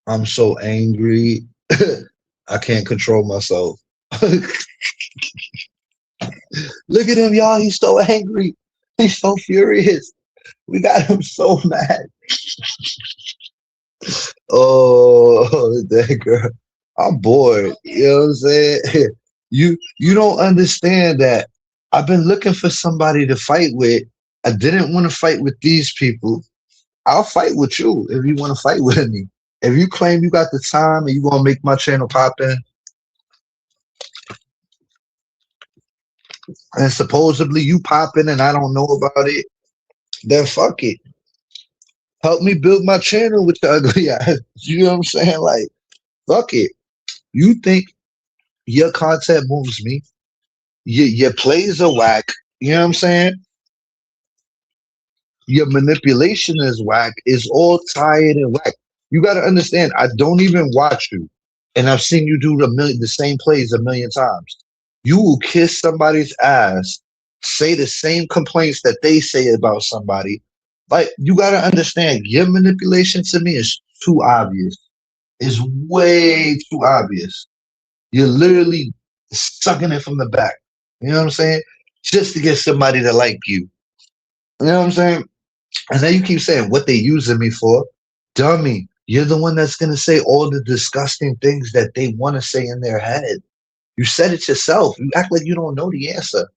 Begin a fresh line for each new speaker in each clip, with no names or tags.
I'm so angry. I can't control myself. Look at him, y'all. He's so angry. He's so furious. We got him so mad. Oh, that girl. I'm bored. You know what I'm saying? You don't understand that I've been looking for somebody to fight with. I didn't want to fight with these people. I'll fight with you if you want to fight with me. If you claim you got the time and you gonna make my channel pop in, and supposedly you popping and I don't know about it, then fuck it. Help me build my channel with the ugly ass. You know what I'm saying? Like, fuck it. You think your content moves me? Your plays are whack. You know what I'm saying? Your manipulation is whack. It's all tired and whack. You got to understand. I don't even watch you, and I've seen you do the same plays a million times. You will kiss somebody's ass, say the same complaints that they say about somebody. Like you got to understand, your manipulation to me is too obvious. It's way too obvious. You're literally sucking it from the back. You know what I'm saying? Just to get somebody to like you. You know what I'm saying? And then you keep saying what they using me for. Dummy, you're the one that's gonna say all the disgusting things that they want to say in their head. You said it yourself. You act like you don't know the answer.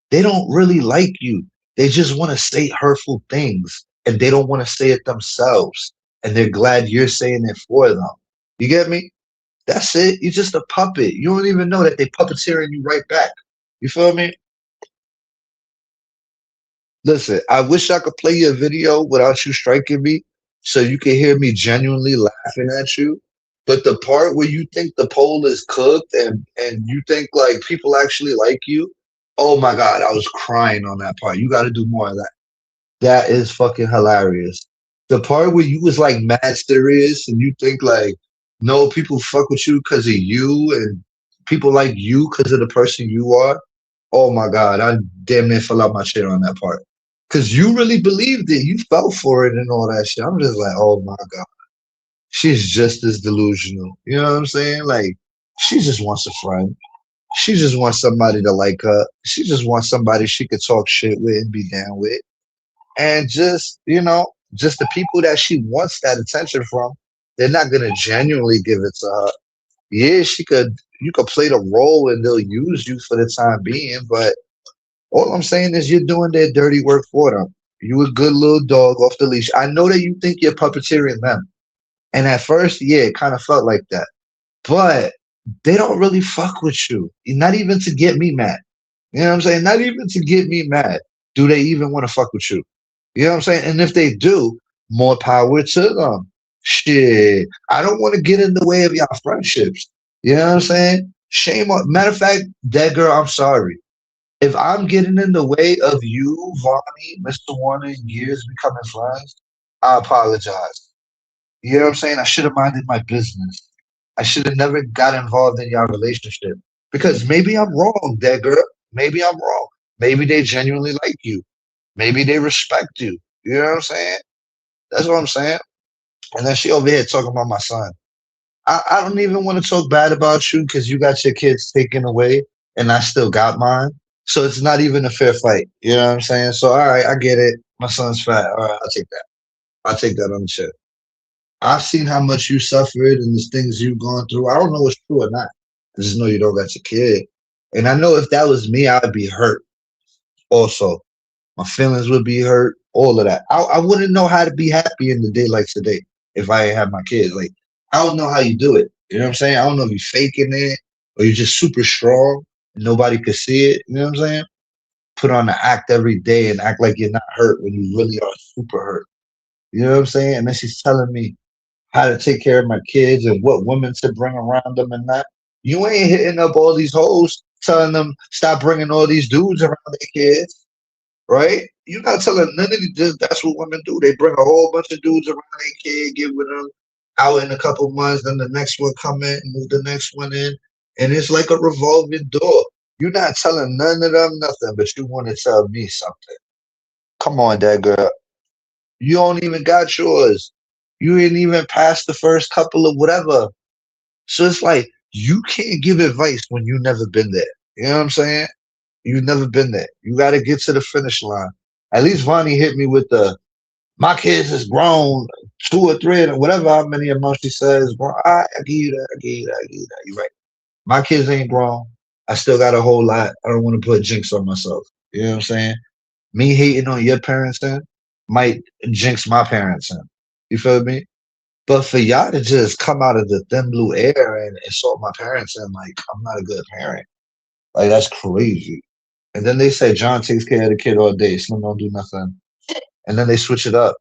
They don't really like you. They just want to say hurtful things and they don't want to say it themselves. And they're glad you're saying it for them. You get me? That's it. You're just a puppet. You don't even know that they puppeteering you right back. You feel me? Listen, I wish I could play you a video without you striking me so you can hear me genuinely laughing at you. But the part where you think the poll is cooked and you think like people actually like you, oh my God, I was crying on that part. You got to do more of that. That is fucking hilarious. The part where you was like mad serious and you think like, no, people fuck with you because of you and people like you because of the person you are. Oh my God, I damn near fell out my chair on that part. Cause you really believed it. You fell for it and all that shit. I'm just like, oh my God. She's just as delusional. You know what I'm saying? Like, she just wants a friend. She just wants somebody to like her. She just wants somebody she could talk shit with and be down with. And just, just the people that she wants that attention from, they're not gonna genuinely give it to her. Yeah, you could play the role and they'll use you for the time being, but all I'm saying is you're doing their dirty work for them. You a good little dog off the leash. I know that you think you're puppeteering them. And at first, yeah, it kind of felt like that. But they don't really fuck with you. Not even to get me mad. You know what I'm saying? Not even to get me mad. Do they even want to fuck with you? You know what I'm saying? And if they do, more power to them. Shit. I don't want to get in the way of y'all friendships. You know what I'm saying? Shame on matter of fact, that girl, I'm sorry. If I'm getting in the way of you, Vonnie, Mr. Warner, and years becoming friends, I apologize. You know what I'm saying? I should have minded my business. I should have never got involved in your relationship. Because maybe I'm wrong, that girl. Maybe I'm wrong. Maybe they genuinely like you. Maybe they respect you. You know what I'm saying? That's what I'm saying. And then she over here talking about my son. I don't even want to talk bad about you because you got your kids taken away and I still got mine. So it's not even a fair fight. You know what I'm saying? So all right, I get it. My son's fat. All right, I'll take that. I'll take that on the chin. I've seen how much you suffered and the things you've gone through. I don't know what's true or not. I just know you don't got your kid. And I know if that was me, I'd be hurt also. My feelings would be hurt, all of that. I wouldn't know how to be happy in the day like today if I ain't have my kids. Like, I don't know how you do it. You know what I'm saying? I don't know if you're faking it or you're just super strong and nobody could see it. You know what I'm saying? Put on the act every day and act like you're not hurt when you really are super hurt. You know what I'm saying? And then she's telling me how to take care of my kids and what women to bring around them and that. You ain't hitting up all these hoes telling them stop bringing all these dudes around their kids, right? You're not telling none of these. That's what women do. They bring a whole bunch of dudes around their kid, get with them out in a couple months, then the next one come in, move the next one in, and it's like a revolving door. You're not telling none of them nothing, but you want to tell me something. Come on, that girl. You don't even got yours. You ain't even past the first couple of whatever. So it's like you can't give advice when you never been there. You know what I'm saying? You've never been there. You got to get to the finish line. At least Vonnie hit me with the my kids is grown, two or three, or whatever how many amount she says. Grown. I give you that. I give you that. I give you that. You're right. My kids ain't grown. I still got a whole lot. I don't want to put jinx on myself. You know what I'm saying? Me hating on your parents then might jinx my parents in. You feel me? But for y'all to just come out of the thin blue air and insult my parents and like I'm not a good parent, like that's crazy. And then they say John takes care of the kid all day, Slim don't do nothing. And then they switch it up.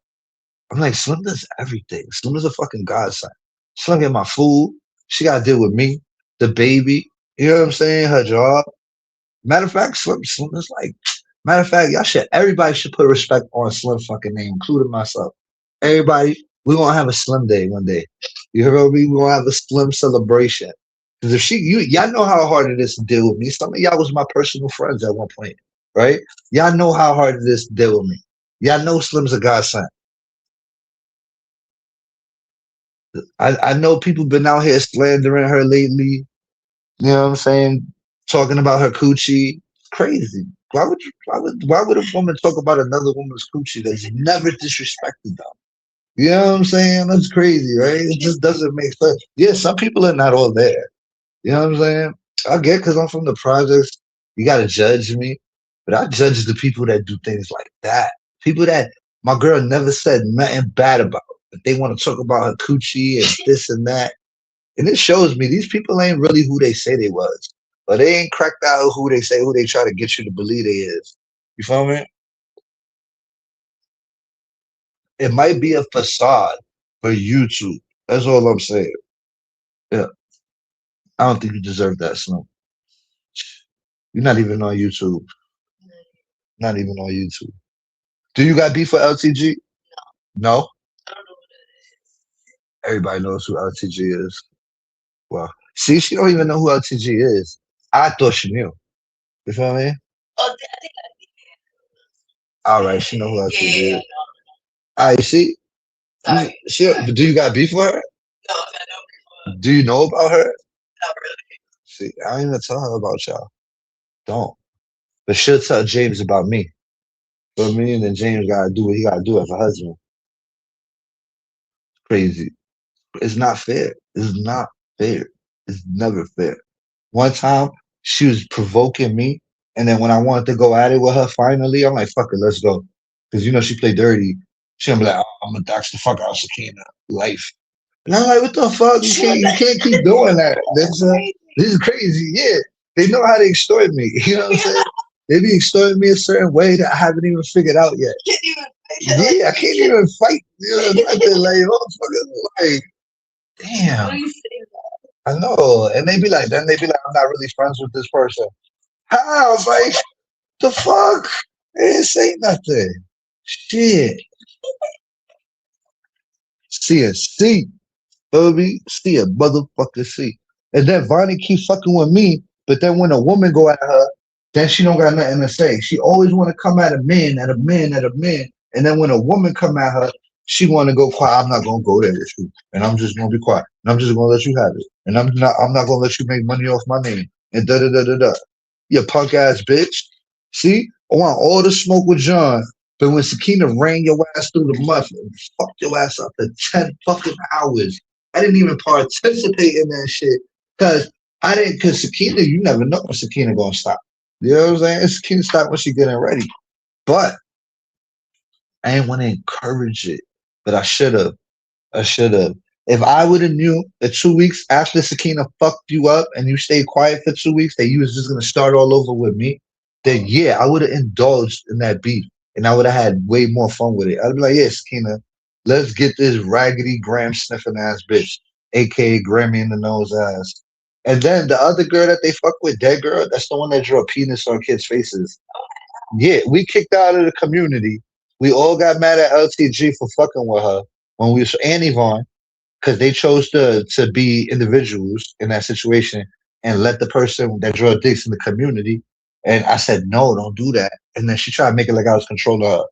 I'm like, Slim does everything. Slim is a fucking godsend. Slim get my food. She got to deal with me, the baby. You know what I'm saying? Her job. Matter of fact, Slim is like, matter of fact, everybody should put respect on Slim fucking name, including myself. Everybody, we're gonna have a Slim day one day. You hear me? We're gonna have a Slim celebration. Because if y'all know how hard it is to deal with me. Some of y'all was my personal friends at one point, right? Y'all know how hard it is to deal with me. Y'all know Slim's a godsend. I know people been out here slandering her lately. You know what I'm saying? Talking about her coochie. Crazy. Why would a woman talk about another woman's coochie that's never disrespected them? You know what I'm saying? That's crazy, right? It just doesn't make sense. Yeah, some people are not all there. You know what I'm saying? I get because I'm from the projects. You gotta judge me, but I judge the people that do things like that. People that my girl never said nothing bad about. But they want to talk about her coochie and this and that. And it shows me these people ain't really who they say they was. But they ain't cracked out who they say, who they try to get you to believe they is. You feel me? It might be a facade for YouTube. That's all I'm saying. Yeah. I don't think you deserve that, Slim. You're not even on YouTube. Not even on YouTube. Do you got beef for LTG? No. Everybody knows who LTG is. Well, see, she don't even know who LTG is. I thought she knew. You feel me? All right, she know who LTG is. All right, see, do you got beef with her? Do you know about her? See, I don't even tell her about y'all. Don't. But she'll tell James about me. Feel me? And then James gotta do what he gotta do as a husband. Crazy. It's not fair. It's not fair. It's never fair. One time she was provoking me, and then when I wanted to go at it with her, finally, I'm like, "Fuck it, let's go." Because you know she played dirty. She gonna be like, oh, "I'm gonna dox the fuck out of Sakina life," and I'm like, "What the fuck? You can't keep doing that. This is crazy." Yeah, they know how to extort me. You know what I'm saying? They be extorting me a certain way that I haven't even figured out yet. Yeah, I can't even fight. You know, nothing like, motherfucker, like, damn. I know. And then they be like, I'm not really friends with this person. How? Like, the fuck? They didn't say nothing. Shit. See a C. Baby. See a motherfucker C. And then Vonnie keep fucking with me, but then when a woman go at her, then she don't got nothing to say. She always want to come at a man, at a man, at a man. And then when a woman come at her, she want to go quiet. I'm not gonna go there with you, and I'm just gonna be quiet, and I'm just gonna let you have it, and I'm not gonna let you make money off my name, and da da da da da. You punk ass bitch. See, I want all the smoke with John, but when Sakina ran your ass through the mud, fucked your ass up for 10 fucking hours. I didn't even participate in that shit because I didn't. Because Sakina, you never know when Sakina gonna stop. You know what I'm saying? Sakina stop when she getting ready, but I didn't want to encourage it, but I should have. I should have. If I would have knew that 2 weeks after Sakina fucked you up and you stayed quiet for 2 weeks that you was just gonna start all over with me, then yeah, I would have indulged in that beef and I would have had way more fun with it. I'd be like, yeah, Sakina, let's get this raggedy gram sniffing ass bitch, aka Grammy in the nose ass. And then the other girl that they fuck with, that girl, that's the one that drew a penis on kids' faces. Yeah, we kicked her out of the community. We all got mad at LTG for fucking with her when we was and Yvonne because they chose to be individuals in that situation and let the person that drew dicks in the community. And I said, no, don't do that. And then she tried to make it like I was controlling her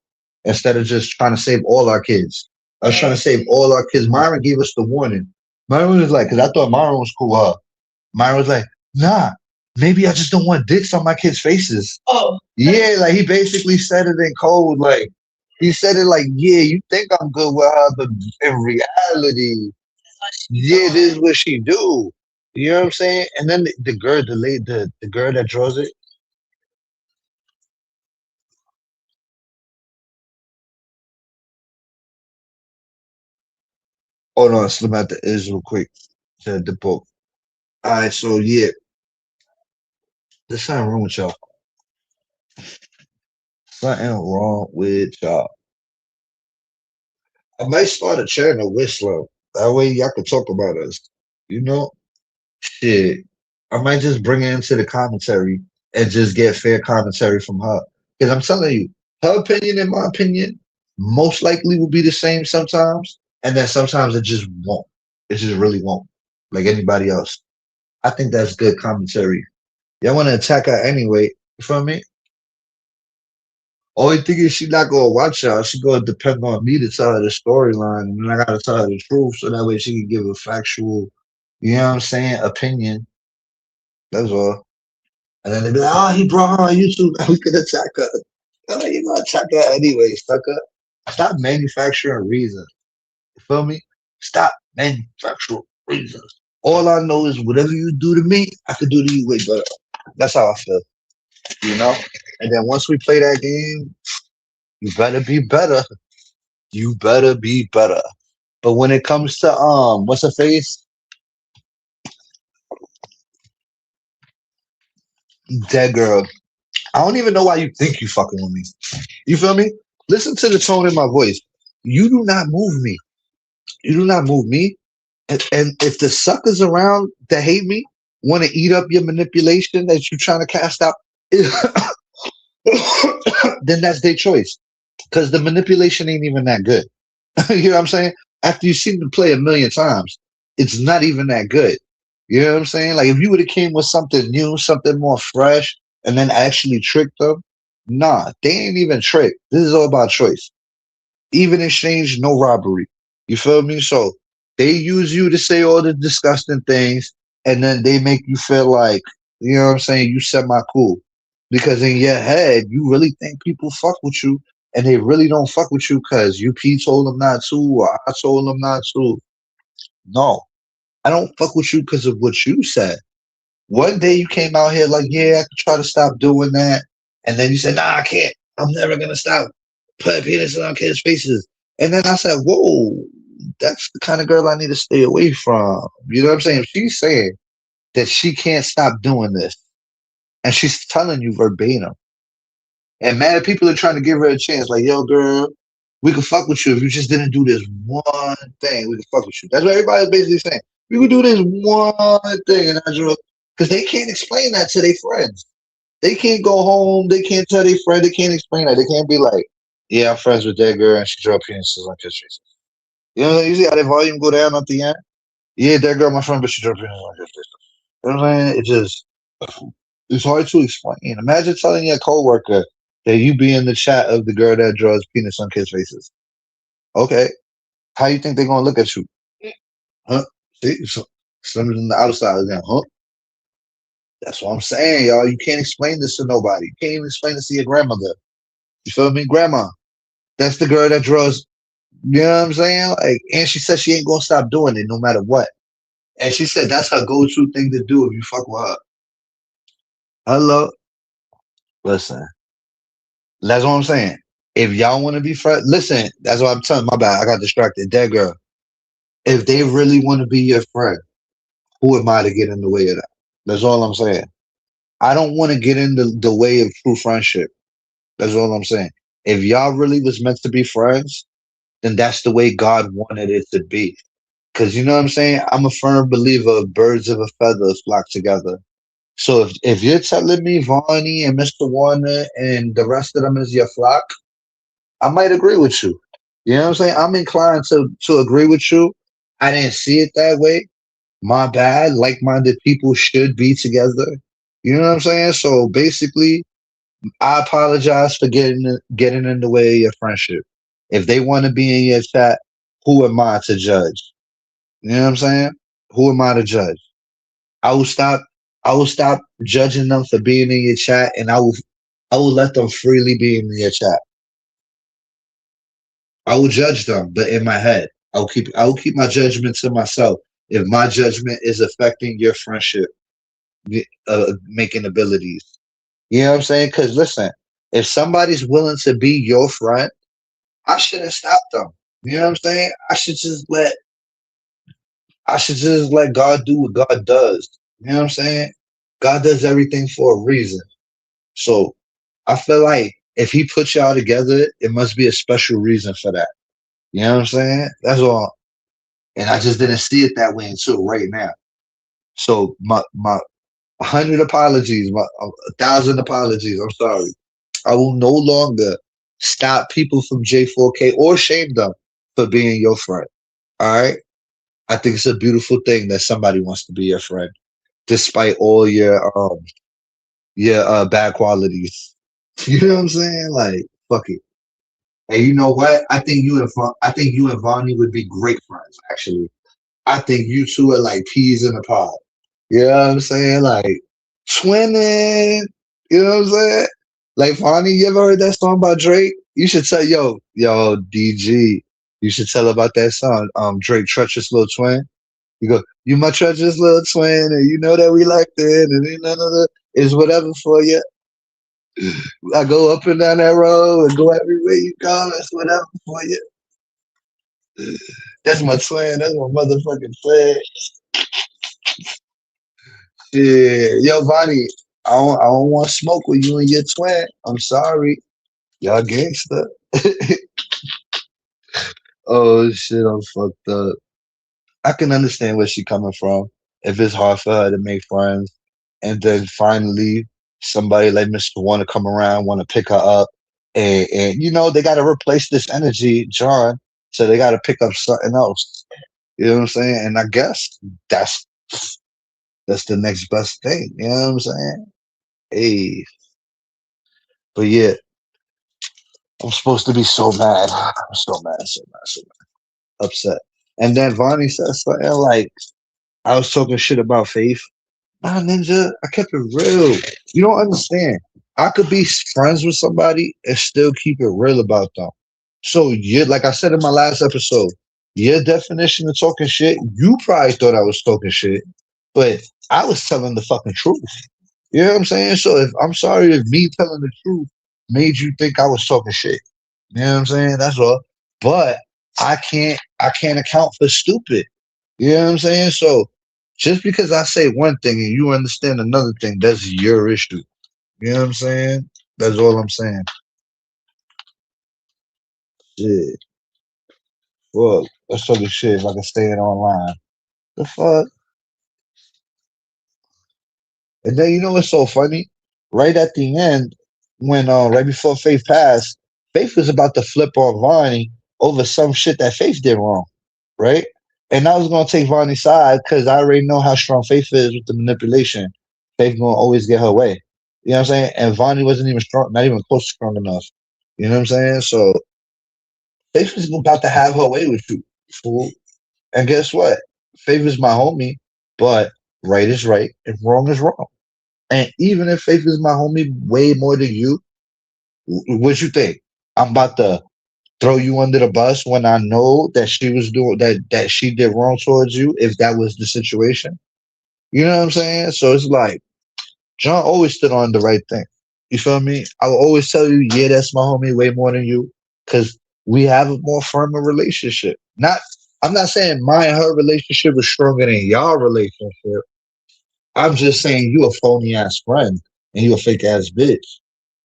instead of just trying to save all our kids. I was trying to save all our kids. Myron gave us the warning. Myron was like, because I thought Myron was cool. Myron was like, nah, maybe I just don't want dicks on my kids' faces. Oh. Yeah, like he basically said it in code. Like he said it like, yeah, you think I'm good with her, but in reality, yeah, this is what she do. You know what I'm saying? And then the girl, the girl that draws it. Hold on, slim out the is real quick. The book. All right, so yeah, there's something wrong with y'all. Something wrong with y'all. I might start a channel Whistler. That way y'all can talk about us. You know? Shit. I might just bring her into the commentary and just get fair commentary from her. Because I'm telling you, her opinion and my opinion most likely will be the same sometimes. And then sometimes it just won't. It just really won't. Like anybody else. I think that's good commentary. Y'all want to attack her anyway. You feel me? Only thing is she not gonna watch y'all. She gonna depend on me to tell her the storyline, and then I gotta tell her the truth so that way she can give a factual, you know what I'm saying, opinion. That's all. And then they be like, "Oh, he brought her on YouTube. We could attack her." I'm like, you gonna attack her anyway, sucker. Stop manufacturing reasons. You feel me? Stop manufacturing reasons. All I know is whatever you do to me, I could do to you way better. That's how I feel, you know. And then once we play that game, you better be better. You better be better. But when it comes to what's her face? That girl. I don't even know why you think you fucking with me. You feel me? Listen to the tone in my voice. You do not move me. You do not move me. And if the suckers around that hate me want to eat up your manipulation that you're trying to cast out, then that's their choice. Because the manipulation ain't even that good. You know what I'm saying? After you've seen them play a million times, it's not even that good. You know what I'm saying? Like if you would have came with something new, something more fresh, and then actually tricked them, nah, they ain't even tricked. This is all about choice. Even exchange, no robbery. You feel me? So they use you to say all the disgusting things, and then they make you feel like, you know what I'm saying, you semi cool. Because in your head, you really think people fuck with you, and they really don't fuck with you because UP told them not to, or I told them not to. No, I don't fuck with you because of what you said. One day you came out here like, yeah, I could try to stop doing that. And then you said, nah, I can't. I'm never going to stop putting penis on kids' faces. And then I said, whoa, that's the kind of girl I need to stay away from. You know what I'm saying? She's saying that she can't stop doing this. And she's telling you verbatim. And mad people are trying to give her a chance. Like, yo, girl, we could fuck with you if you just didn't do this one thing. We could fuck with you. That's what everybody's basically saying. We could do this one thing, and because they can't explain that to their friends. They can't go home. They can't tell their friend. They can't explain that. They can't be like, "Yeah, I'm friends with that girl, and she draw penises on kids' faces." You know, you see how the volume go down at the end. Yeah, that girl, my friend, but she draw penises on kids' faces. You know what I'm saying? It just it's hard to explain. Imagine telling your coworker that you be in the chat of the girl that draws penis on kids' faces. Okay, how you think they're gonna look at you? Huh? See, so, something on the outside of them, huh? That's what I'm saying, y'all. You can't explain this to nobody. You can't even explain this to your grandmother. You feel me? Grandma. That's the girl that draws, you know what I'm saying? Like, and she said she ain't gonna stop doing it no matter what. And she said that's her go-to thing to do if you fuck with her. Hello. Listen, that's what I'm saying. If y'all want to be friends, listen, that's what I'm telling my bad. I got distracted. That girl. If they really want to be your friend, who am I to get in the way of that? That's all I'm saying. I don't want to get in the way of true friendship. That's all I'm saying. If y'all really was meant to be friends, then that's the way God wanted it to be. Because you know what I'm saying? I'm a firm believer of birds of a feather flock together. So if you're telling me Vonnie and Mr. Warner and the rest of them is your flock, I might agree with you. You know what I'm saying? I'm inclined to agree with you. I didn't see it that way. My bad. Like-minded people should be together. You know what I'm saying? So basically, I apologize for getting in the way of your friendship. If they want to be in your chat, who am I to judge? You know what I'm saying? Who am I to judge? I will stop. I will stop judging them for being in your chat, and I will let them freely be in your chat. I will judge them, but in my head, I will keep my judgment to myself. If my judgment is affecting your friendship, making abilities, you know what I'm saying? Because listen, if somebody's willing to be your friend, I shouldn't stop them. You know what I'm saying? I should just let God do what God does. You know what I'm saying? God does everything for a reason. So I feel like if He put y'all together, it must be a special reason for that. You know what I'm saying? That's all. And I just didn't see it that way until right now. So my 100 apologies, my 1,000 apologies. I'm sorry. I will no longer stop people from J4K or shame them for being your friend. All right. I think it's a beautiful thing that somebody wants to be your friend, despite all your bad qualities. You know what I'm saying? Like, fuck it. And you know what? I think you and Vonnie would be great friends, actually. I think you two are like peas in a pod. You know what I'm saying? Like twinning. You know what I'm saying? Like Vonnie, you ever heard that song by Drake? You should tell yo, DG. You should tell about that song. Drake Treacherous Little Twin. You go, you my treacherous little twin, and you know that we like that, and ain't none of the is whatever for you. I go up and down that road and go everywhere you go. That's whatever for you. That's my twin. That's my motherfucking twin. Yeah, yo, Vonnie, I don't want to smoke with you and your twin. I'm sorry, y'all gangster. Oh shit, I'm fucked up. I can understand where she coming from. If it's hard for her to make friends, and then finally somebody like Mr. Want to come around, want to pick her up, and you know they got to replace this energy, John. So they got to pick up something else. You know what I'm saying? And I guess that's that's the next best thing. You know what I'm saying? Hey, but yeah, I'm supposed to be so mad. I'm so mad, so mad, so mad, upset. And then Vonnie said something like, I was talking shit about Faith. Nah, Ninja, I kept it real. You don't understand. I could be friends with somebody and still keep it real about them. So you like I said in my last episode, your definition of talking shit, you probably thought I was talking shit, but I was telling the fucking truth. You know what I'm saying? So if I'm sorry if me telling the truth made you think I was talking shit. You know what I'm saying? That's all. But I can't account for stupid. You know what I'm saying? So just because I say one thing and you understand another thing, that's your issue. You know what I'm saying? That's all I'm saying. Shit. Fuck. Let's talk this shit if I can stay it online. The fuck? And then you know what's so funny? Right at the end, when right before Faith passed, Faith was about to flip on Vonnie over some shit that Faith did wrong, right? And I was gonna take Vonnie's side because I already know how strong Faith is with the manipulation. Faith gonna always get her way. You know what I'm saying? And Vonnie wasn't even strong, not even close to strong enough. You know what I'm saying? So Faith was about to have her way with you, fool. And guess what? Faith is my homie, but right is right and wrong is wrong. And even if Faith is my homie way more than you, what you think? I'm about to throw you under the bus when I know that she was doing that she did wrong towards you if that was the situation. You know what I'm saying? So it's like John always stood on the right thing. You feel me? I will always tell you, yeah, that's my homie way more than you, because we have a more firmer relationship. Not I'm not saying my and her relationship is stronger than y'all relationship. I'm just saying you a phony ass friend and you a fake ass bitch.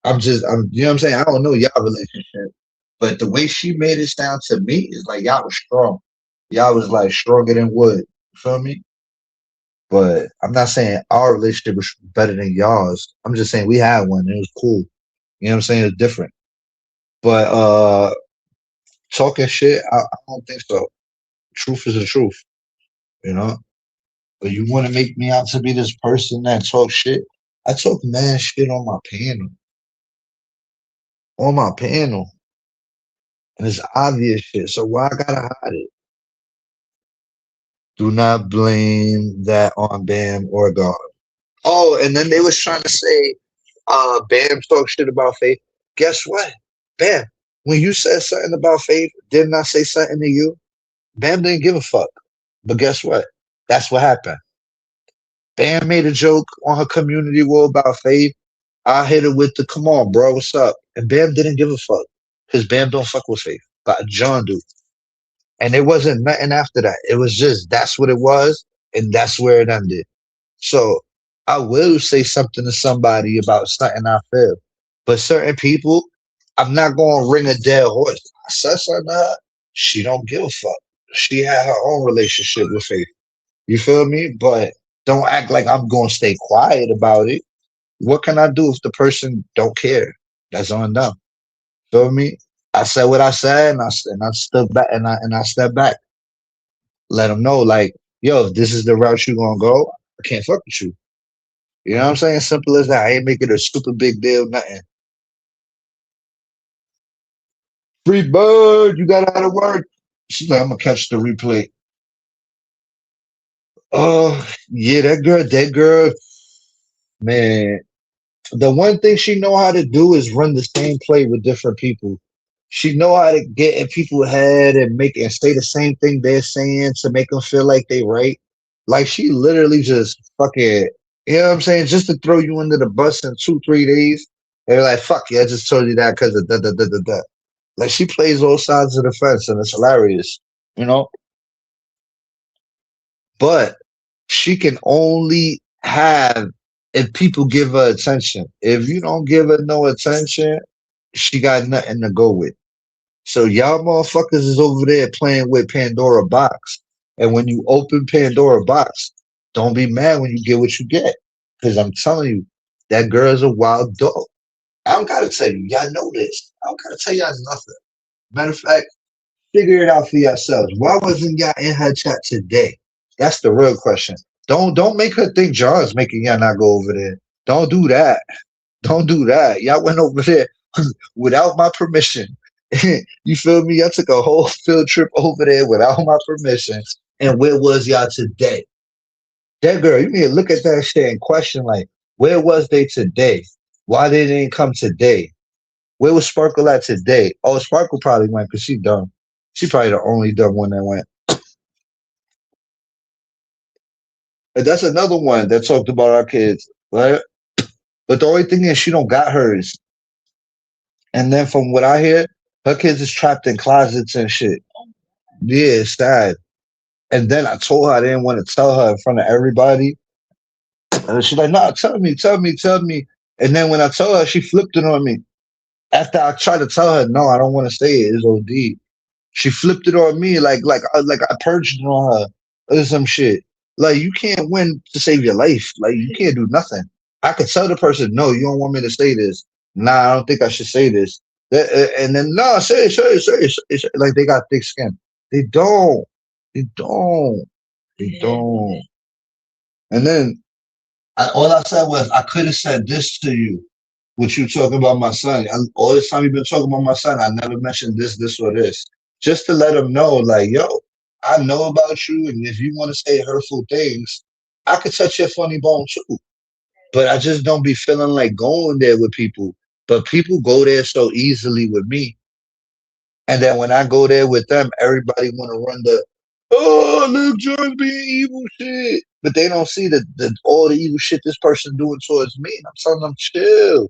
I'm you know what I'm saying? I don't know y'all relationship. But the way she made it sound to me is like y'all was strong. Y'all was like stronger than wood. You feel me? But I'm not saying our relationship was better than y'all's. I'm just saying we had one and it was cool. You know what I'm saying? It's different. But talking shit, I don't think so. Truth is the truth, you know? But you want to make me out to be this person that talks shit? I talk mad shit on my panel. On my panel. And it's obvious shit. So why I gotta hide it? Do not blame that on Bam or God. Oh, and then they was trying to say, Bam talk shit about Faith. Guess what? Bam, when you said something about Faith, didn't I say something to you? Bam didn't give a fuck. But guess what? That's what happened. Bam made a joke on her community wall about Faith. I hit it with the come on, bro, what's up? And Bam didn't give a fuck. Because Bam don't fuck with Faith. But John do. And it wasn't nothing after that. It was just that's what it was, and that's where it ended. So I will say something to somebody about something I feel. But certain people, I'm not gonna ring a dead horse. I said something to her, she don't give a fuck. She had her own relationship with Faith. You feel me? But don't act like I'm gonna stay quiet about it. What can I do if the person don't care? That's on them. Feel me? I said what I said, and I stood back, and I stepped back. Let them know, like, yo, if this is the route you gonna go, I can't fuck with you. You know what I'm saying? Simple as that. I ain't making a super big deal, nothing. Free bird, you got out of work. She's like, I'm gonna catch the replay. Oh, yeah, that girl, man. The one thing she know how to do is run the same play with different people. She know how to get in people's head and make and say the same thing they're saying to make them feel like they right. Like she literally just fucking, you know what I'm saying, just to throw you under the bus in 2 3 days. And they're like, fuck you, I just told you that because of da da da da da. Like she plays all sides of the fence and it's hilarious, you know. But she can only have if people give her attention. If you don't give her no attention, she got nothing to go with. So y'all motherfuckers is over there playing with Pandora box. And when you open Pandora box, don't be mad when you get what you get. Because I'm telling you, that girl's a wild dog. I don't gotta tell you, y'all know this. I don't gotta tell y'all nothing. Matter of fact, figure it out for yourselves. Why wasn't y'all in her chat today? That's the real question. Don't make her think John's making y'all not go over there. Don't do that. Don't do that. Y'all went over there without my permission. You feel me? I took a whole field trip over there without my permission. And where was y'all today? That girl, you need to look at that shit and question like, where was they today? Why they didn't come today? Where was Sparkle at today? Oh, Sparkle probably went because she dumb. She probably the only dumb one that went. And that's another one that talked about our kids, right? But the only thing is she don't got hers. And then from what I hear, her kids is trapped in closets and shit. Yeah, it's sad. And then I told her I didn't want to tell her in front of everybody. And she's like, nah, tell me, tell me, tell me. And then when I told her, she flipped it on me. After I tried to tell her, no, I don't want to say it. It's OD. She flipped it on me like I purged it on her or some shit. Like you can't win to save your life. Like you can't do nothing. I could tell the person, no, you don't want me to say this. Nah, I don't think I should say this. And then no, say it, say it, say it, say it. Like they got thick skin. They don't. They don't. They don't. And then all I said was, I could have said this to you, what you talking about my son. All this time you've been talking about my son, I never mentioned this, this, or this. Just to let him know, like, yo, I know about you, and if you want to say hurtful things, I could touch your funny bone too. But I just don't be feeling like going there with people. But people go there so easily with me. And then when I go there with them, everybody want to run the, oh, look, John's being evil shit. But they don't see the all the evil shit this person doing towards me. And I'm telling them, chill.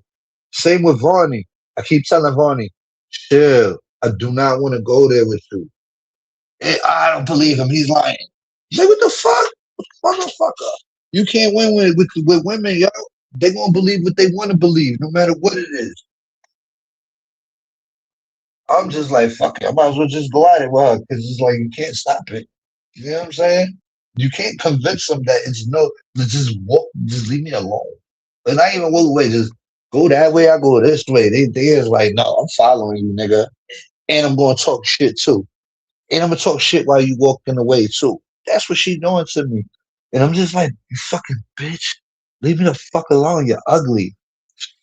Same with Varney. I keep telling Varney, chill. I do not want to go there with you. I don't believe him. He's lying. He's like, what the fuck? Motherfucker. You can't win with women, yo. They gonna believe what they want to believe, no matter what it is. I'm just like, fuck it. I might as well just go at it with her because it's like you can't stop it. You know what I'm saying? You can't convince them that it's no. Just walk, just leave me alone. And I even walk away. Just go that way. I go this way. They is like, no, I'm following you, nigga, and I'm gonna talk shit too, and I'm gonna talk shit while you walking away too. That's what she doing to me, and I'm just like, you fucking bitch, leave me the fuck alone. You're ugly,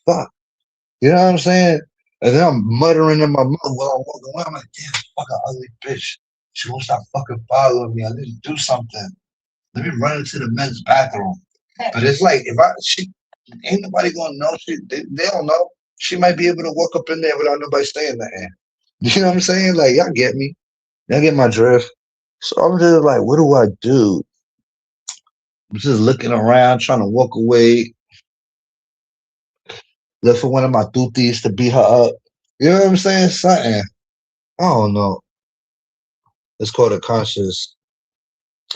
fuck. You know what I'm saying? And then I'm muttering in my mouth while I'm walking away. I'm like, damn, fucking ugly bitch. She won't stop fucking following me. I need to do something. Let me run into the men's bathroom. But it's like if I she ain't nobody gonna know. They don't know. She might be able to walk up in there without nobody staying there. You know what I'm saying? Like y'all get me. Y'all get my drift. So I'm just like, what do I do? I'm just looking around, trying to walk away, look for one of my tutis to beat her up. You know what I'm saying? Something. I don't know. It's called a conscious.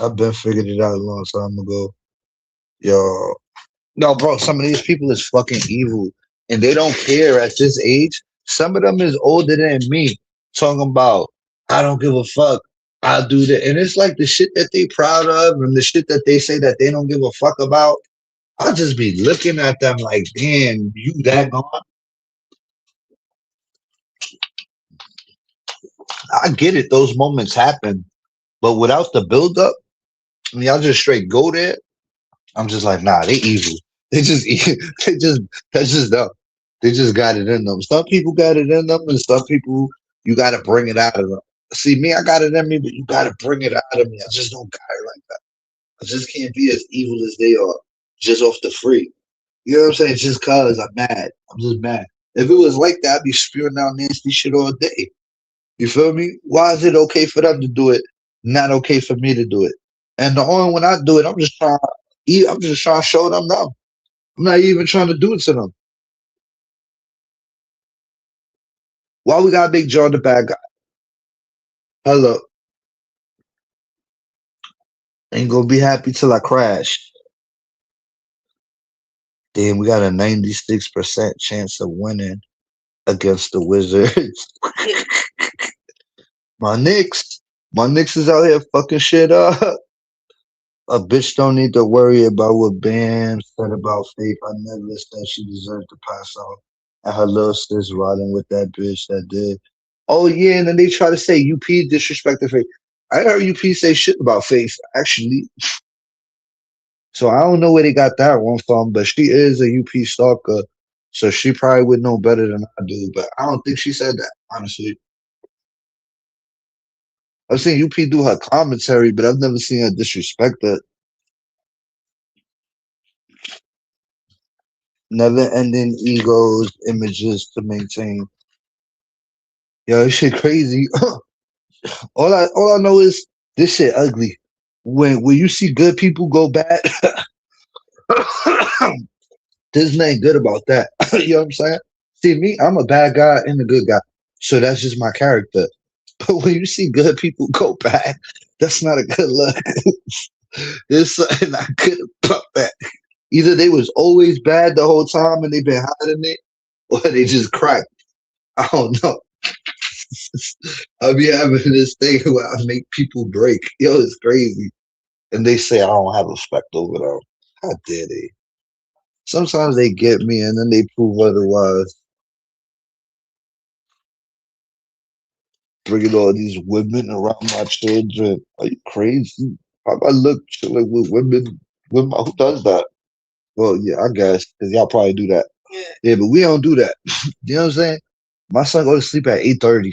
I've been figured it out a long time ago. Yo, no, bro. Some of these people is fucking evil, and they don't care at this age. Some of them is older than me, talking about I don't give a fuck. I do that, and it's like the shit that they proud of, and the shit that they say that they don't give a fuck about. I'll just be looking at them like, damn, you that gone? I get it. Those moments happen, but without the build up, I mean, y'all just straight go there. I'm just like, nah, they evil. They just, they just, that's just them. They just got it in them. Some people got it in them, and some people you got to bring it out of them. See, me, I got it in me, but you got to bring it out of me. I just don't got it like that. I just can't be as evil as they are, just off the free. You know what I'm saying? Just cause I'm mad. I'm just mad. If it was like that, I'd be spewing out nasty shit all day. You feel me? Why is it okay for them to do it, not okay for me to do it? And the only when I do it, I'm just trying to show them no. I'm not even trying to do it to them. Why we gotta make John the bad guy? Hello, ain't gonna be happy till I crash. Damn, we got a 96% chance of winning against the Wizards. my Knicks, my Knicks is out here fucking shit up. A bitch don't need to worry about what Bam said about Faith. I never said she deserved to pass out. And her little sis riding with that bitch that did. Oh yeah, and then they try to say UP disrespected Faith. I heard UP say shit about Faith, actually. So I don't know where they got that one from, but she is a UP stalker. So she probably would know better than I do. But I don't think she said that, honestly. I've seen UP do her commentary, but I've never seen her disrespect her. Never ending egos, images to maintain. Yo, this shit crazy. All I know is this shit ugly. When you see good people go bad, there's nothing good about that. You know what I'm saying? See me, I'm a bad guy and a good guy. So that's just my character. But when you see good people go bad, that's not a good look. There's something not good about that. Either they was always bad the whole time and they've been hiding it, or they just cracked. I don't know. I be having this thing where I make people break. Yo, it's crazy. And they say I don't have respect over them. How dare they? Sometimes they get me and then they prove otherwise. Bringing all these women around my children. Are you crazy? How I look chilling with women? Who does that? Well, yeah, I guess because y'all probably do that. Yeah, but we don't do that. You know what I'm saying? My son go to sleep at 8:30.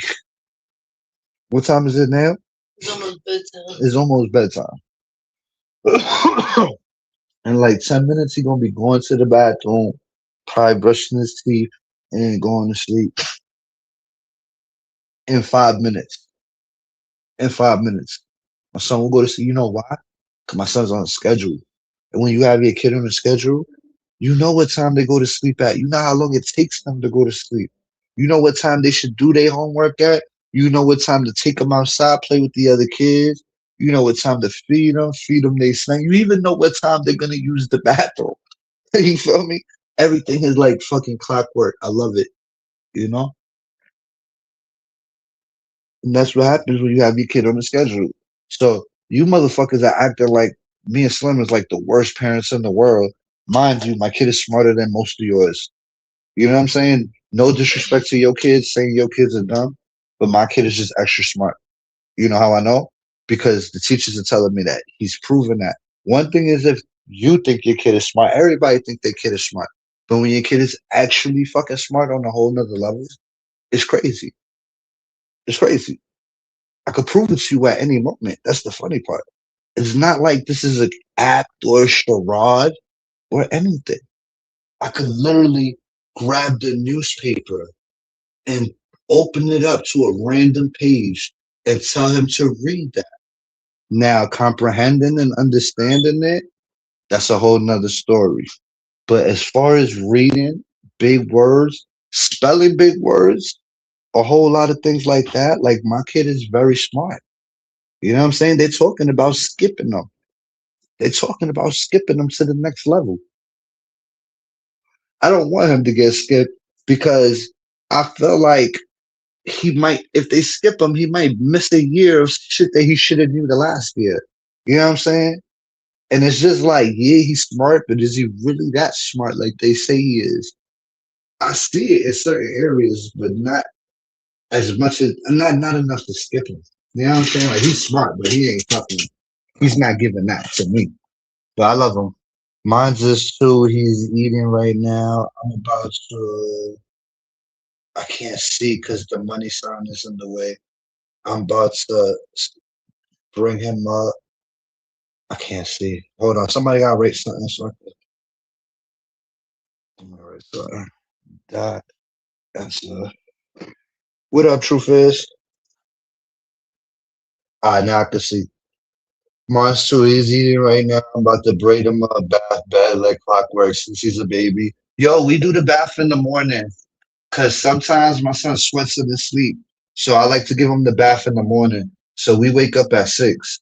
What time is it now? It's almost bedtime. In like 10 minutes, he gonna be going to the bathroom, probably brushing his teeth, and then going to sleep in 5 minutes. In 5 minutes. My son will go to sleep. You know why? Because my son's on a schedule. And when you have your kid on a schedule, you know what time they go to sleep at. You know how long it takes them to go to sleep. You know what time they should do their homework at. You know what time to take them outside, play with the other kids. You know what time to feed them they snack. You even know what time they're gonna use the bathroom. You feel me? Everything is like fucking clockwork. I love it. You know, and that's what happens when you have your kid on the schedule. So you motherfuckers are acting like me and Slim is like the worst parents in the world. Mind you, my kid is smarter than most of yours. You know what I'm saying? No disrespect to your kids, saying your kids are dumb, but my kid is just extra smart. You know how I know? Because the teachers are telling me that. He's proven that. One thing is if you think your kid is smart, everybody think their kid is smart. But when your kid is actually fucking smart on a whole nother level, It's crazy. It's crazy. I could prove it to you at any moment. That's the funny part. It's not like this is an act or a charade or anything. I could literally grab the newspaper and open it up to a random page and tell him to read that. Now, comprehending and understanding it, that's a whole nother story. But as far as reading big words, spelling big words, a whole lot of things like that, like my kid is very smart. You know what I'm saying? They're talking about skipping them. They're talking about skipping them to the next level. I don't want him to get skipped because I feel like he might, if they skip him, he might miss a year of shit that he should have knew the last year. You know what I'm saying? And it's just like, yeah, he's smart, but is he really that smart like they say he is? I see it in certain areas, but not as much as not enough to skip him. You know what I'm saying? Like he's smart, but he ain't fucking. He's not giving that to me. But I love him. Mine's just two. He's eating right now. I'm about to. I can't see because the money sign is in the way. I'm about to bring him up. I can't see. Hold on. Somebody got to rate something. So all right, so that that's what up, truth is. Now I can see. Mine's too easy right now. I'm about to braid him up, bath, bed like clockwork since he's a baby. Yo, we do the bath in the morning because sometimes my son sweats in his sleep. So I like to give him the bath in the morning. So we wake up at 6.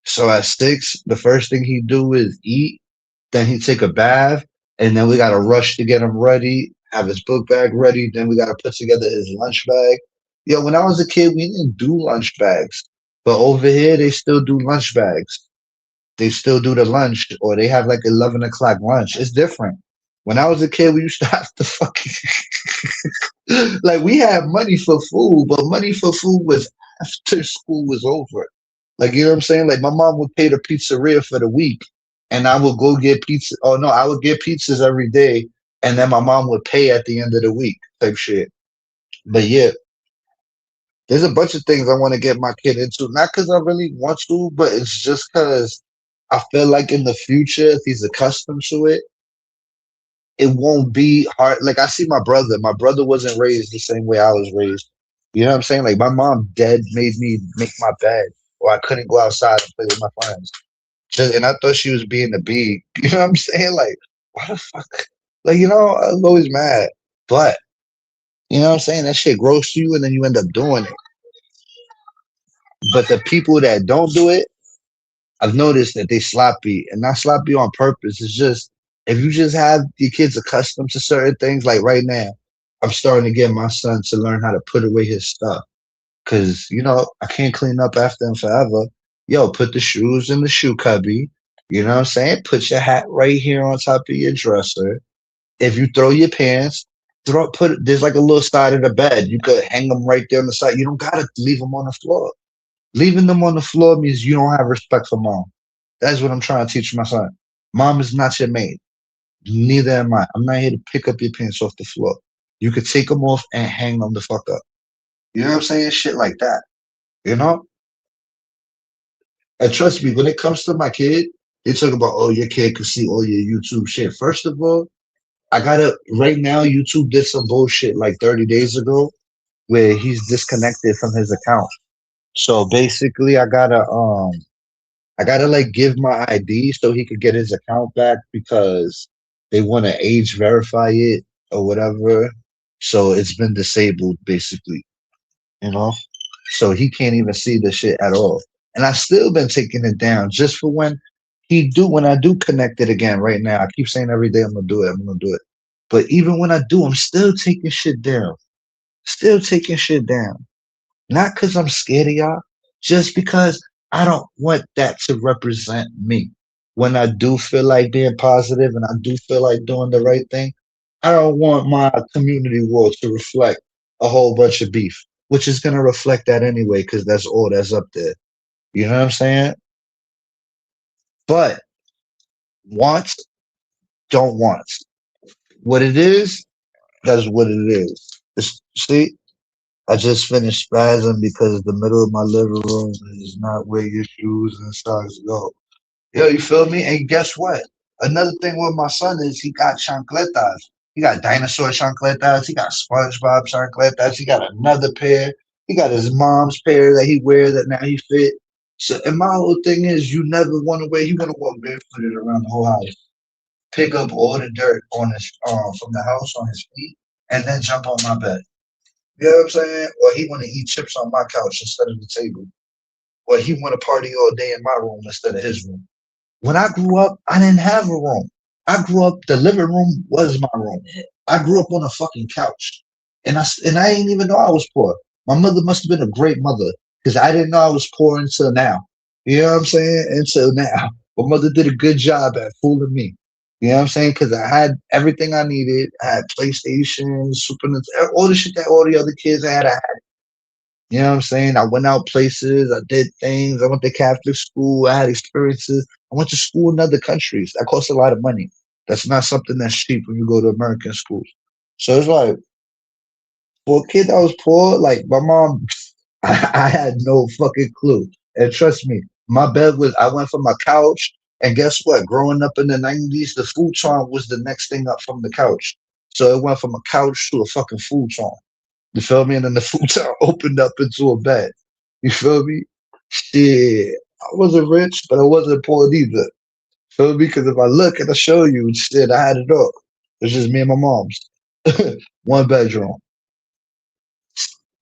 So at 6, the first thing he do is eat, then he take a bath, and then we gotta rush to get him ready, have his book bag ready, then we gotta put together his lunch bag. Yo, when I was a kid, we didn't do lunch bags. But over here they still do lunch bags. They still do the lunch or they have like 11 o'clock lunch. It's different. When I was a kid, we used to have to fucking like we had money for food, but money for food was after school was over. Like you know what I'm saying? Like my mom would pay the pizzeria for the week, and I would go get pizza. Oh no, I would get pizzas every day, and then my mom would pay at the end of the week, type shit. But yeah, there's a bunch of things I want to get my kid into, not because I really want to, but it's just because I feel like in the future, if he's accustomed to it, it won't be hard. Like I see my brother. My brother wasn't raised the same way I was raised. You know what I'm saying? Like my mom dead made me make my bed, or I couldn't go outside and play with my friends. Just, and I thought she was being a bee. You know what I'm saying? Like, why the fuck? Like, I was always mad. But you know what I'm saying? That shit grows to you and then you end up doing it. But the people that don't do it, I've noticed that they sloppy and not sloppy on purpose. It's just if you just have your kids accustomed to certain things, like right now, I'm starting to get my son to learn how to put away his stuff. Cause I can't clean up after him forever. Yo, put the shoes in the shoe cubby. You know what I'm saying? Put your hat right here on top of your dresser. If you throw your pants, there's like a little side of the bed. You could hang them right there on the side. You don't gotta leave them on the floor. Leaving them on the floor means you don't have respect for mom. That's what I'm trying to teach my son. Mom is not your maid. Neither am I. I'm not here to pick up your pants off the floor. You could take them off and hang them the fuck up. You know what I'm saying? Shit like that. You know? And trust me, when it comes to my kid, they talk about, oh, your kid can see all your YouTube shit. First of all, I gotta, right now, YouTube did some bullshit like 30 days ago where he's disconnected from his account. So basically, I gotta like give my ID so he could get his account back because they want to age verify it or whatever. So it's been disabled basically, you know? So he can't even see the shit at all. And I still been taking it down just for when I do connect it again right now. I keep saying every day I'm gonna do it, I'm gonna do it. But even when I do, I'm still taking shit down. Still taking shit down. Not because I'm scared of y'all, just because I don't want that to represent me. When I do feel like being positive and I do feel like doing the right thing, I don't want my community world to reflect a whole bunch of beef, which is going to reflect that anyway, because that's all that's up there. You know what I'm saying? But wants don't want. What it is, that's what it is. See? I just finished spazzing because the middle of my living room is not where your shoes and socks go. Yo, you feel me? And guess what? Another thing with my son is he got chancletas. He got dinosaur chancletas. He got SpongeBob chancletas. He got another pair. He got his mom's pair that he wears that now he fit. So, and my whole thing is, you never want to wear. You want to walk barefooted around the whole house, pick up all the dirt on his from the house on his feet, and then jump on my bed. You know what I'm saying? Or he want to eat chips on my couch instead of the table. Or he want to party all day in my room instead of his room. When I grew up, I didn't have a room. I grew up, the living room was my room. I grew up on a fucking couch. And I didn't even know I was poor. My mother must have been a great mother because I didn't know I was poor until now. You know what I'm saying? Until now. My mother did a good job at fooling me. You know what I'm saying? Because I had everything I needed. I had PlayStation, Super Nintendo, all the shit that all the other kids had. You know what I'm saying? I went out places, I did things, I went to Catholic school, I had experiences. I went to school in other countries. That costs a lot of money. That's not something that's cheap when you go to American schools. So it's like for a kid that was poor, like my mom, I had no fucking clue. And trust me, my bed was I went from my couch, and guess what? Growing up in the 90s, the futon was the next thing up from the couch. So it went from a couch to a fucking futon. You feel me? And then the futon opened up into a bed. You feel me? Shit. I wasn't rich, but I wasn't poor either. Feel me? Because if I look and I show you, shit, I had it all. It's just me and my mom's. One bedroom.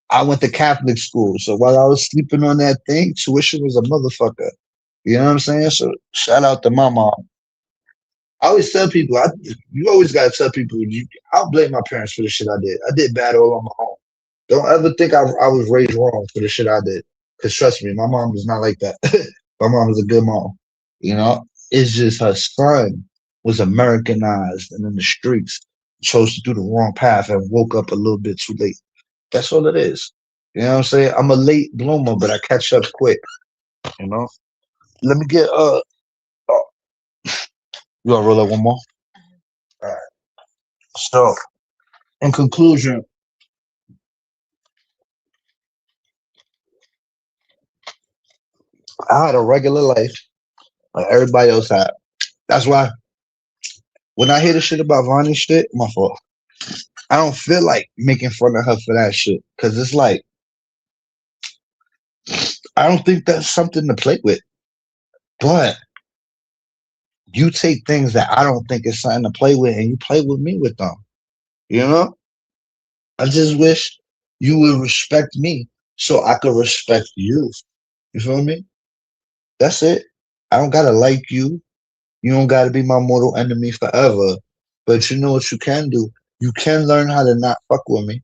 I went to Catholic school. So while I was sleeping on that thing, tuition was a motherfucker. You know what I'm saying? So shout out to my mom. I always tell people, you always gotta tell people, I'll blame my parents for the shit I did. I did bad all on my own. Don't ever think I was raised wrong for the shit I did. Cause trust me, my mom is not like that. My mom is a good mom. You know, it's just her son was Americanized and in the streets chose to do the wrong path and woke up a little bit too late. That's all it is. You know what I'm saying? I'm a late bloomer, but I catch up quick. You know. Let me get oh, you gonna roll up one more? All right. So in conclusion, I had a regular life like everybody else had. That's why when I hear the shit about Vonnie shit, my fault. I don't feel like making fun of her for that shit. Cause it's like I don't think that's something to play with. But you take things that I don't think is something to play with and you play with me with them. You know? I just wish you would respect me so I could respect you. You feel me? That's it. I don't gotta like you. You don't gotta be my mortal enemy forever. But you know what you can do? You can learn how to not fuck with me.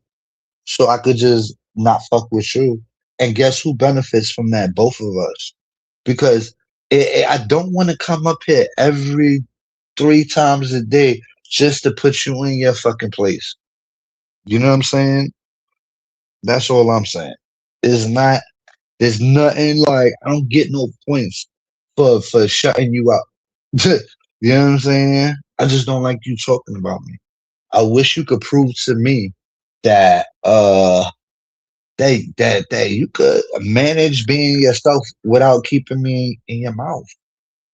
So I could just not fuck with you. And guess who benefits from that? Both of us. Because I don't want to come up here every 3 times a day just to put you in your fucking place. You know what I'm saying? That's all I'm saying. It's not. There's nothing like I don't get no points for shutting you up. You know what I'm saying? I just don't like you talking about me. I wish you could prove to me that that you could manage being yourself without keeping me in your mouth.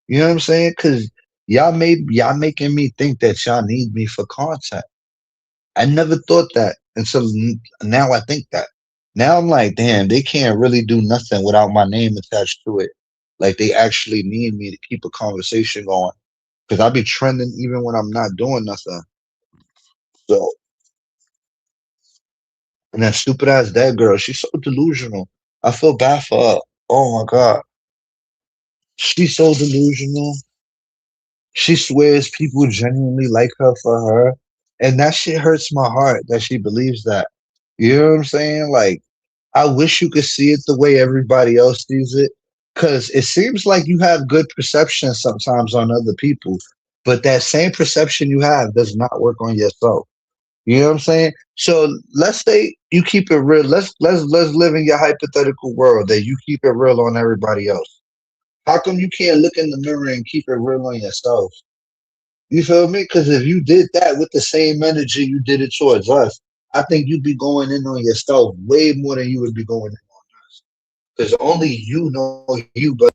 You know what I'm saying? Because y'all making me think that y'all need me for content. I never thought that until now. I think that now I'm like, damn, they can't really do nothing without my name attached to it. Like they actually need me to keep a conversation going because I be trending even when I'm not doing nothing. So and that stupid ass dead girl, she's so delusional. I feel bad for her. Oh my god. She's so delusional. She swears people genuinely like her for her. And that shit hurts my heart that she believes that. You know what I'm saying? Like, I wish you could see it the way everybody else sees it. Cause it seems like you have good perception sometimes on other people, but that same perception you have does not work on yourself. You know what I'm saying? So let's say you keep it real. Let's live in your hypothetical world that you keep it real on everybody else. How come you can't look in the mirror and keep it real on yourself? You feel me? Because if you did that with the same energy you did it towards us, I think you'd be going in on yourself way more than you would be going in on us. Because only you know you, but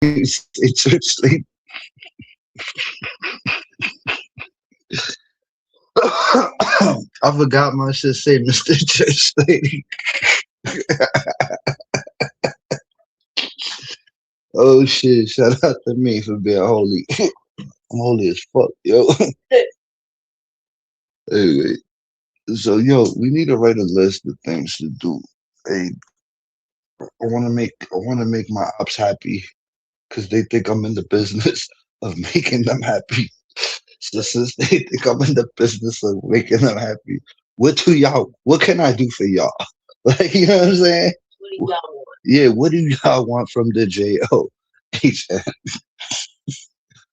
it's sleep. I forgot my shit say Mr. Church Lady. Oh shit, shout out to me for being holy. I'm holy as fuck, yo. Anyway, so yo, we need to write a list of things to do. Hey, I wanna make my ops happy. because they think I'm in the business of making them happy. So since they think I'm in the business of making them happy, what can I do for y'all? Like, you know what I'm saying? What do y'all want? Yeah, what do y'all want from the JOHN,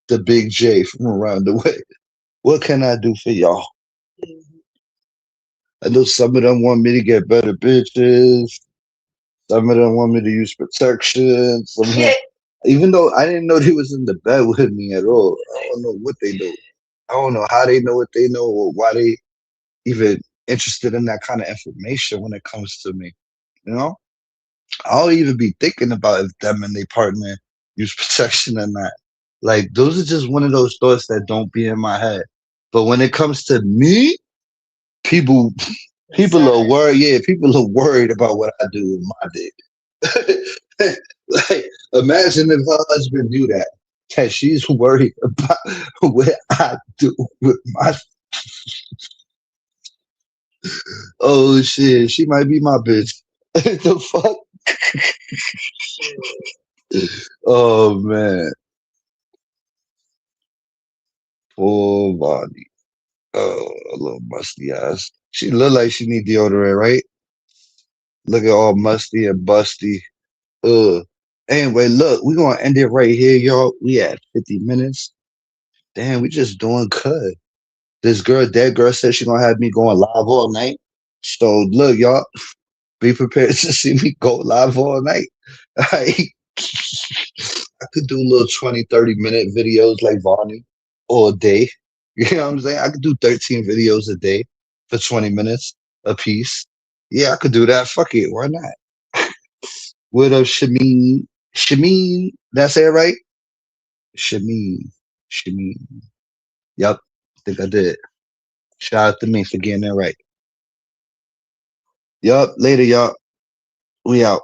the big J from around the way? What can I do for y'all? I know some of them want me to get better bitches. Some of them want me to use protection. Some of them, even though I didn't know they was in the bed with me at all. I don't know what they know. I don't know how they know what they know or why they even interested in that kind of information when it comes to me. You know, I'll even be thinking about if them and their partner use protection or not. Like those are just one of those thoughts that don't be in my head. But when it comes to me, people people are worried. Yeah, people are worried about what I do with my dick. Like, imagine if her husband do that. That she's worried about what I do with my. Oh shit, she might be my bitch. The fuck? Oh man, poor body. Oh, a little musty ass. She look like she need deodorant, right? Look at all musty and busty. Ugh. Anyway, look, we gonna end it right here, y'all. We at 50 minutes. Damn, we just doing good. That girl said she gonna have me going live all night. So look, y'all, be prepared to see me go live all night. I could do little 20, 30 minute videos like Vonnie all day. You know what I'm saying? I could do 13 videos a day for 20 minutes a piece. Yeah, I could do that. Fuck it. Why not? What up, Shameen? Shameen, that's it right? Shameen. Shameen. Yup, I think I did. Shout out to me for getting that right. Yup, later, y'all. We out.